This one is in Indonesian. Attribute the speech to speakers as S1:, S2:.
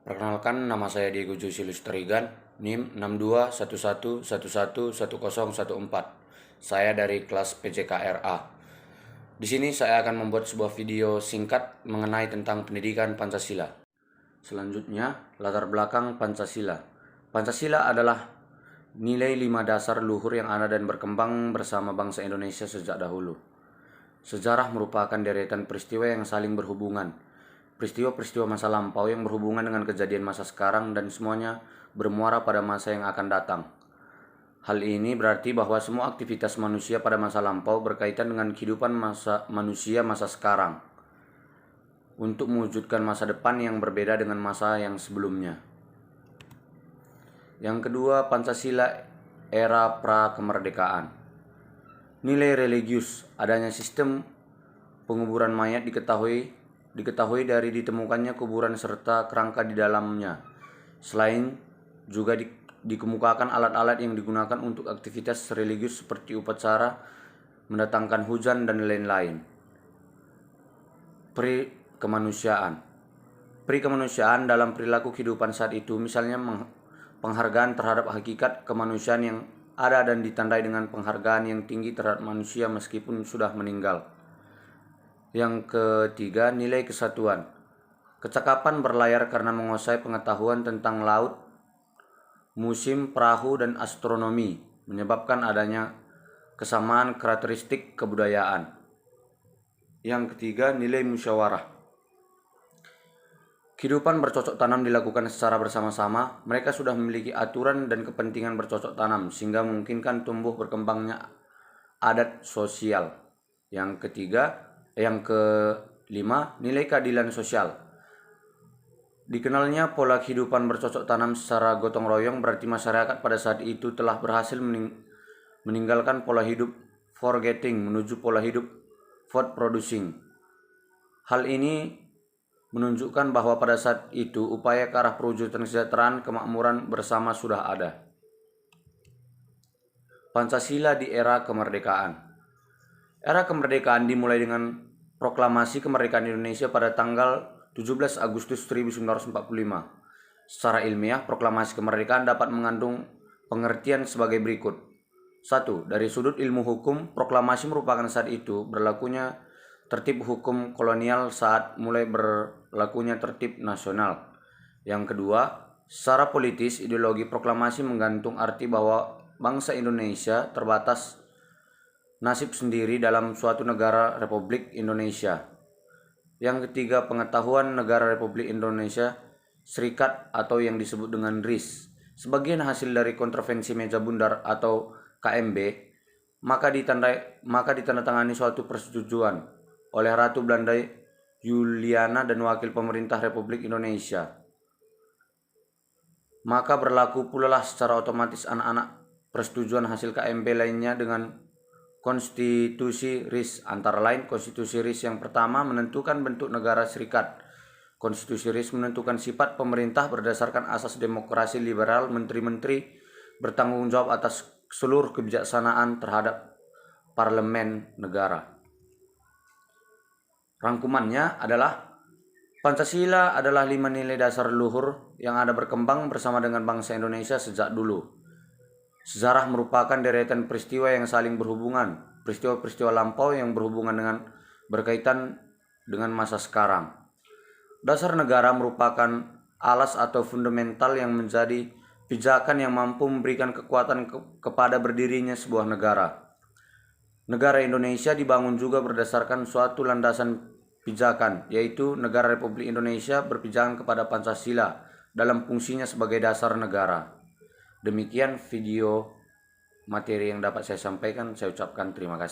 S1: Perkenalkan, nama saya Diego Jusius Terigan, NIM 6211111014. Saya dari kelas PJKRA. Di sini saya akan membuat sebuah video singkat mengenai tentang pendidikan Pancasila. Selanjutnya, latar belakang Pancasila. Pancasila adalah nilai 5 dasar luhur yang ada dan berkembang bersama bangsa Indonesia sejak dahulu. Sejarah merupakan deretan peristiwa yang saling berhubungan. Peristiwa-peristiwa masa lampau yang berhubungan dengan kejadian masa sekarang dan semuanya bermuara pada masa yang akan datang. Hal ini berarti bahwa semua aktivitas manusia pada masa lampau berkaitan dengan kehidupan manusia masa sekarang untuk mewujudkan masa depan yang berbeda dengan masa yang sebelumnya. Yang kedua, Pancasila era pra-kemerdekaan. Nilai religius, adanya sistem penguburan mayat diketahui dari ditemukannya kuburan serta kerangka di dalamnya. Selain juga dikemukakan alat-alat yang digunakan untuk aktivitas religius seperti upacara, mendatangkan hujan, dan lain-lain. Pri-kemanusiaan dalam perilaku kehidupan saat itu, misalnya penghargaan terhadap hakikat kemanusiaan yang ada dan ditandai dengan penghargaan yang tinggi terhadap manusia meskipun sudah meninggal. Yang ketiga, nilai kesatuan. Kecakapan berlayar karena menguasai pengetahuan tentang laut, musim, perahu, dan astronomi, menyebabkan adanya kesamaan karakteristik kebudayaan. Yang ketiga, nilai musyawarah. Kehidupan bercocok tanam dilakukan secara bersama-sama. Mereka sudah memiliki aturan dan kepentingan bercocok tanam sehingga memungkinkan tumbuh berkembangnya adat sosial. Yang kelima, nilai keadilan sosial. Dikenalnya pola kehidupan bercocok tanam secara gotong royong berarti masyarakat pada saat itu telah berhasil meninggalkan pola hidup forgetting menuju pola hidup food producing. Hal ini menunjukkan bahwa pada saat itu upaya ke arah perwujudan kesejahteraan kemakmuran bersama sudah ada. Pancasila di era kemerdekaan. Era kemerdekaan dimulai dengan proklamasi kemerdekaan Indonesia pada tanggal 17 Agustus 1945. Secara ilmiah, proklamasi kemerdekaan dapat mengandung pengertian sebagai berikut. 1. Dari sudut ilmu hukum, proklamasi merupakan saat itu berlakunya tertib hukum kolonial saat mulai berlakunya tertib nasional. Yang kedua, secara politis, ideologi proklamasi menggantung arti bahwa bangsa Indonesia terbatas nasib sendiri dalam suatu negara Republik Indonesia. Yang ketiga, pengetahuan negara Republik Indonesia Serikat atau yang disebut dengan RIS. Sebagian hasil dari konferensi meja bundar atau KMB, maka ditandatangani suatu persetujuan oleh Ratu Belanda Juliana dan Wakil Pemerintah Republik Indonesia. Maka berlaku pula lah secara otomatis anak-anak persetujuan hasil KMB lainnya dengan konstitusi RIS. Antara lain, konstitusi RIS yang pertama menentukan bentuk negara serikat. Konstitusi RIS menentukan sifat pemerintah berdasarkan asas demokrasi liberal, menteri-menteri bertanggung jawab atas seluruh kebijaksanaan terhadap parlemen negara. Rangkumannya adalah Pancasila adalah 5 nilai dasar luhur yang ada berkembang bersama dengan bangsa Indonesia sejak dulu. Sejarah merupakan deretan peristiwa yang saling berhubungan, peristiwa-peristiwa lampau yang berkaitan dengan masa sekarang. Dasar negara merupakan alas atau fundamental yang menjadi pijakan yang mampu memberikan kekuatan kepada berdirinya sebuah negara. Negara Indonesia dibangun juga berdasarkan suatu landasan pijakan, yaitu negara Republik Indonesia berpijakan kepada Pancasila dalam fungsinya sebagai dasar negara. Demikian video materi yang dapat saya sampaikan. Saya ucapkan terima kasih.